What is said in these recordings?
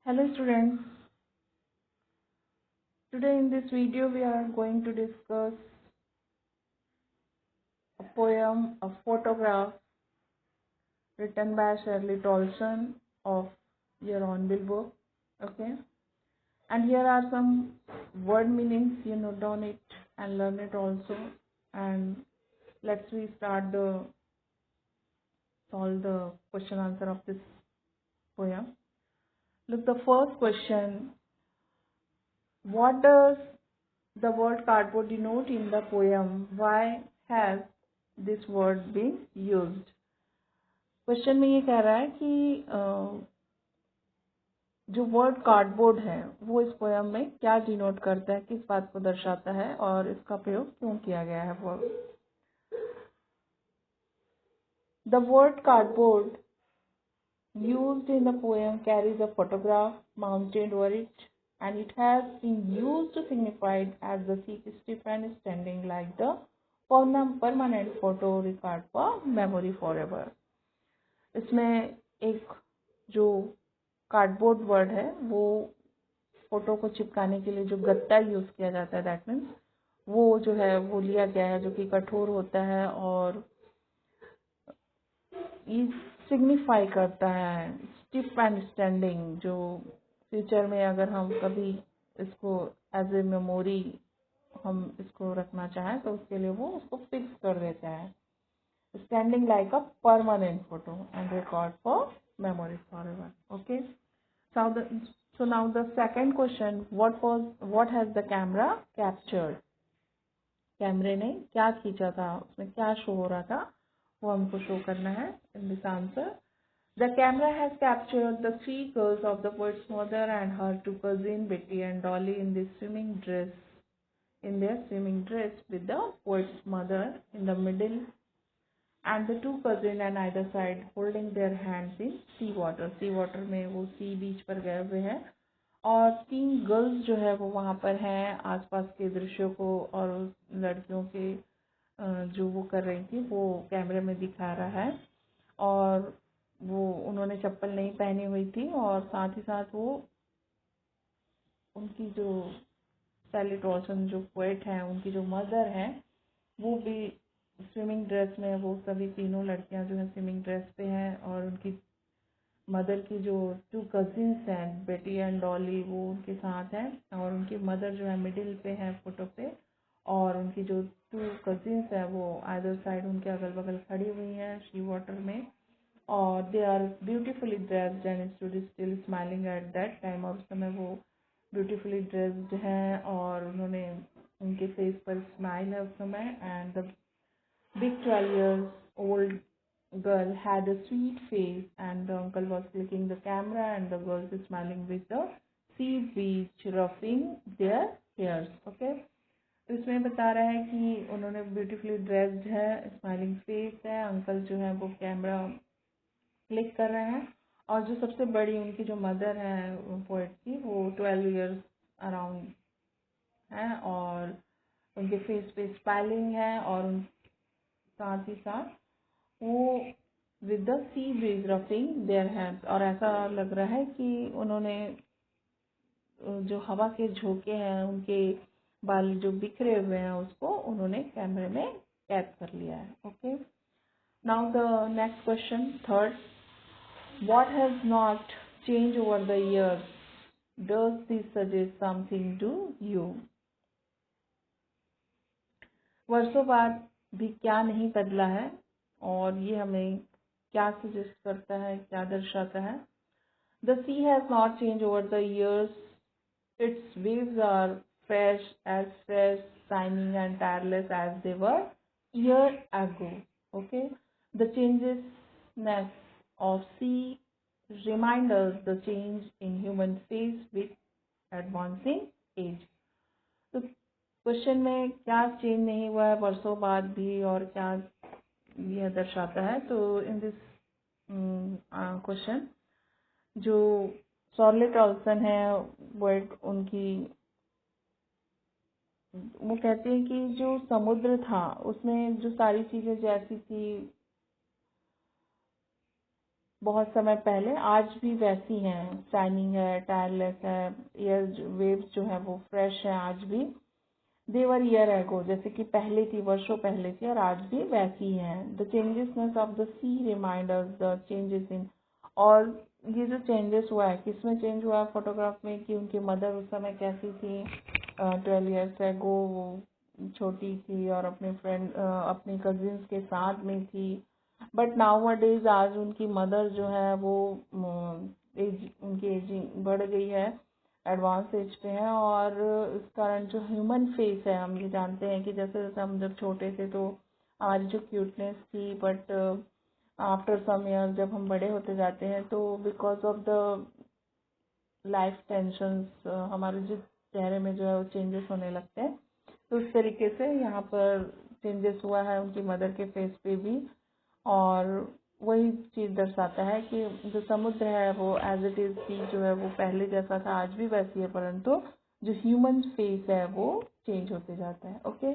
Hello students, today in this video we are going to discuss a poem, a photograph written by Shirley Tolson of your Hornbill book. Okay, and here are some word meanings. You note down it and learn it also. And let's we start the solve the question answer of this poem. Look, the first question: what does the word cardboard denote in the poem? Why has this word been used? Question में ये कह रहा है कि जो word cardboard है वो इस पोयम में क्या डिनोट करता है, किस बात को दर्शाता है और इसका प्रयोग क्यों किया गया है। वो the word cardboard used in the poem carries a photograph mounted over it, and it has been used to signify as the seat stiff and standing like the permanent photo record for memory forever. इसमें एक जो cardboard word है वो photo को चिपकाने के लिए जो गत्ता यूज किया जाता है, दैट मीन्स वो जो है वो लिया गया है जो कि कठोर होता है और ये सिग्निफाई करता है स्टिफ एंड स्टैंडिंग। जो फ्यूचर में अगर हम कभी इसको एज ए मेमोरी हम इसको रखना चाहें तो उसके लिए वो उसको फिक्स कर देता है। Standing like a permanent photo and record for memory forever. Okay, so now the second question, what has the camera captured? कैमरे ने क्या खींचा था, उसमें क्या शो हो रहा था वो हमको शो करना है in this answer. The camera has captured the three girls of the poet's mother and her two cousin Betty and Dolly in this swimming dress, in their swimming dress with the poet's mother in the middle and the two cousins on either side holding their hands in sea water. sea water में वो सी बीच पर गए हुए हैं और तीन girls जो है वो वहाँ पर हैं आसपास के दृश्यों को और लड़कियों के जो वो कर रही थी वो कैमरे में दिखा रहा है। और वो उन्होंने चप्पल नहीं पहनी हुई थी और साथ ही साथ वो उनकी जो शैली टॉल्सन जो पोएट हैं उनकी जो मदर हैं वो भी स्विमिंग ड्रेस में, वो सभी तीनों लड़कियां जो है स्विमिंग ड्रेस पे हैं और उनकी मदर की जो टू कजिन्स हैं बेटी एंड डॉली वो उनके साथ हैं और उनकी मदर जो है मिडिल पे है फोटो पे और उनकी जो टू कजिन्स हैं वो आइदर साइड उनके अगल बगल खड़ी हुई हैं सी वाटर में और they are beautifully dressed and stood still smiling at that time. और उस समय वो ब्यूटीफुली ड्रेस्ड हैं और उन्होंने उनके फेस पर स्माइल है उस समय। And the big 12 years old girl had a sweet face and the uncle was clicking the camera and the girls is smiling with the sea beach ruffing their hairs. Okay, तो इसमें बता रहा है कि उन्होंने ब्यूटीफुली ड्रेस्ड है, smiling face है, uncle जो है वो कैमरा क्लिक कर रहे हैं और जो सबसे बड़ी उनकी जो मदर है पोएट की वो 12 इयर्स अराउंड है और उनके फेस पे स्माइलिंग है और साथ ही साथ वो with the sea breeze roughing their hands. और ऐसा लग रहा है कि उन्होंने जो हवा के झोंके हैं उनके बाल जो बिखरे हुए हैं उसको उन्होंने कैमरे में कैद कर लिया है। Okay, now the next question third, what has not change over the years, does this suggest something to you? वर्षों बाद भी क्या नहीं बदला है और ये हमें क्या सजेस्ट करता है, क्या दर्शाता है? The sea has not change over the years, its waves are fresh, shining and tireless as they were year ago. Okay, the changelessness of sea remind us the change in human face with advancing age. तो question में क्या change नहीं हुआ है वर्षों बाद भी और क्या यह दर्शाता है? तो इन दिस क्वेश्चन जो शर्ली टॉल्सन है वो एक उनकी वो कहती है कि जो समुद्र था उसमें जो सारी चीजें जैसी थी बहुत समय पहले, आज भी वैसी हैं, शाइनिंग है, टायरलेस है, एयर वेव्स जो है वो फ्रेश है आज भी। देवर ईयर एगो, जैसे कि पहले थी, वर्षों पहले थी, और आज भी वैसी हैं। The changelessness of the sea reminders the changes in, और ये जो चेंजेस हुआ है, किसमें चेंज हुआ है फोटोग्राफ में, कि उनकी मदर उस समय कैसी थी। 12 ईयर्स एगो वो छोटी थी और अपने फ्रेंड अपने कजिन्स के साथ में थी। बट नाउ डेज आज उनकी मदर जो है वो उनकी एजिंग बढ़ गई है, एडवांस एज पे हैं, और इस कारण जो ह्यूमन फेस है, हम ये जानते हैं कि जैसे जैसे हम जब छोटे थे तो हमारी जो क्यूटनेस थी, बट आफ्टर सम ईयर जब हम बड़े होते जाते हैं तो because of the life tensions हमारे जो चेहरे में जो है वो चेंजेस होने लगते हैं। तो उस तरीके से यहाँ पर चेंजेस हुआ है उनकी मदर के फेस पे भी, और वही चीज़ दर्शाता है कि जो समुद्र है वो एज इट इज़ सी जो है वो पहले जैसा था आज भी वैसी है, परंतु जो ह्यूमन फेस है वो चेंज होते जाता है। Okay,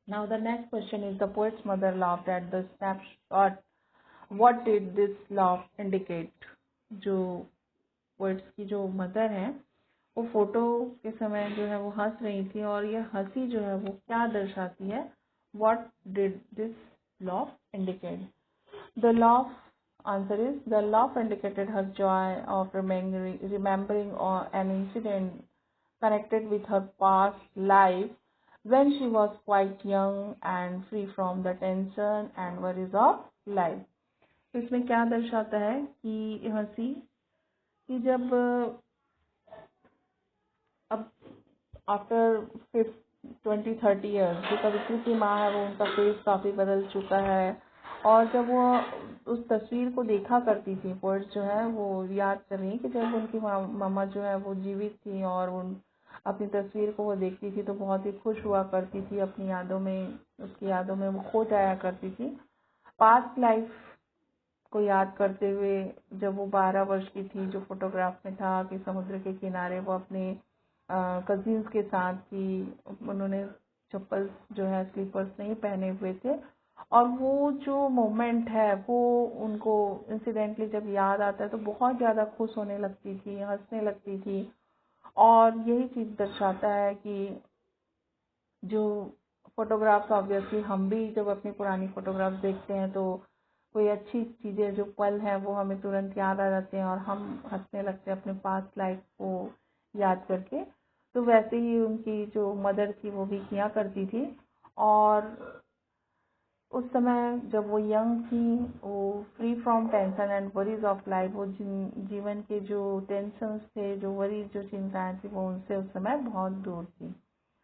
now the next question is the poet's mother laughed at the snapshot, what did this laugh indicate. जो पोएट्स की जो मदर है वो फोटो के समय जो है वो हंस रही थी, और ये हंसी जो है वो क्या दर्शाती है, what did this laugh indicate? The laugh, answer is, the laugh indicated her joy of remembering an incident connected with her past life when she was quite young and free from the tension and worries of life. तो इसमें क्या दर्शाता है कि हंसी, कि जब अब आफ्टर 20-30 ईयर्स जो कवित्री की माँ है वो उनका फेस काफ़ी बदल चुका है, और जब वो उस तस्वीर को देखा करती थी, पोएट जो है वो याद कर रही कि जब उनकी मामा जो है वो जीवित थी और उन अपनी तस्वीर को वो देखती थी तो बहुत ही खुश हुआ करती थी, अपनी यादों में, उसकी यादों में वो खो जाया करती थी। पास्ट लाइफ को याद करते हुए जब वो 12 वर्ष की थी, जो फोटोग्राफ में था कि समुद्र के किनारे वो अपने कजिन्स के साथ थी, उन्होंने चप्पल जो है स्लीपर्स नहीं पहने हुए थे, और वो जो मोमेंट है वो उनको इंसिडेंटली जब याद आता है तो बहुत ज़्यादा खुश होने लगती थी, हंसने लगती थी। और यही चीज़ दर्शाता है कि जो फोटोग्राफ्स, ऑब्वियसली हम भी जब अपनी पुरानी फोटोग्राफ्स देखते हैं तो कोई अच्छी चीज़ें जो पल हैं वो हमें तुरंत याद आ जाते हैं और हम हंसने लगते हैं अपने पास्ट लाइफ को याद करके। तो वैसे ही उनकी जो मदर थी वो भी किया करती थी, और उस समय जब वो यंग थी वो free from tension and worries of life, वो जीवन के जो टेंशन्स थे, जो वरीज, जो चिंताएं थी, वो उनसे उस समय बहुत दूर थी।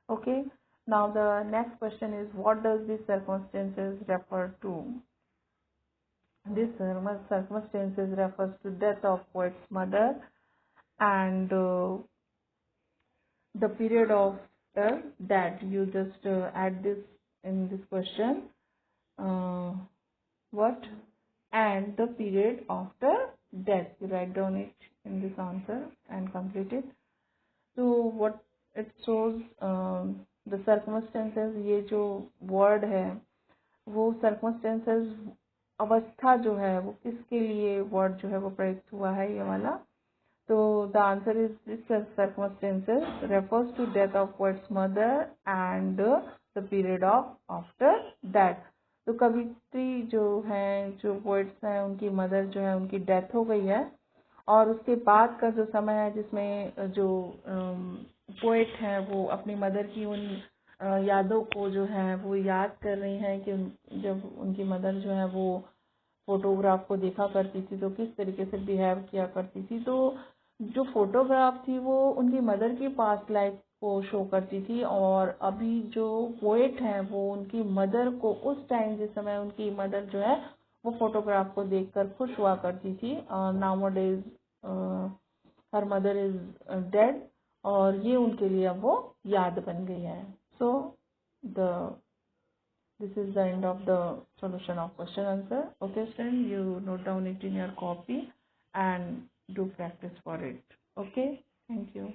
Okay, now the next question is, what does these circumstances refer to? This circumstances refers to death of poet's mother and the period of that. You just add this in this question, what and the period after death. You write down it in this answer and complete it. So what it shows, the circumstances, ये जो word है वो circumstances, अवस्था जो है वो किसके लिए वर्ड जो है वो प्रयुक्त हुआ है, ये वाला। तो the answer is this circumstances refers to death of poet's mother and the period of after that. तो कवित्री जो हैं, जो पोएट्स हैं, उनकी मदर जो है उनकी डेथ हो गई है, और उसके बाद का जो समय है जिसमें जो पोएट हैं वो अपनी मदर की उन यादों को जो है वो याद कर रही हैं कि जब उनकी मदर जो है वो फोटोग्राफ को देखा करती थी तो किस तरीके से बिहेव किया करती थी। तो जो फोटोग्राफ थी वो उनकी मदर की पास्ट लाइफ को शो करती थी, और अभी जो पोएट हैं वो उनकी मदर को उस टाइम जिस समय उनकी मदर जो है वो फोटोग्राफ को देखकर खुश हुआ करती थी। Nowadays her mother is dead, और ये उनके लिए अब वो याद बन गई है। सो this is the end of the solution of question answer. Okay student, you note down it in your copy and do practice for it. Okay, thank you.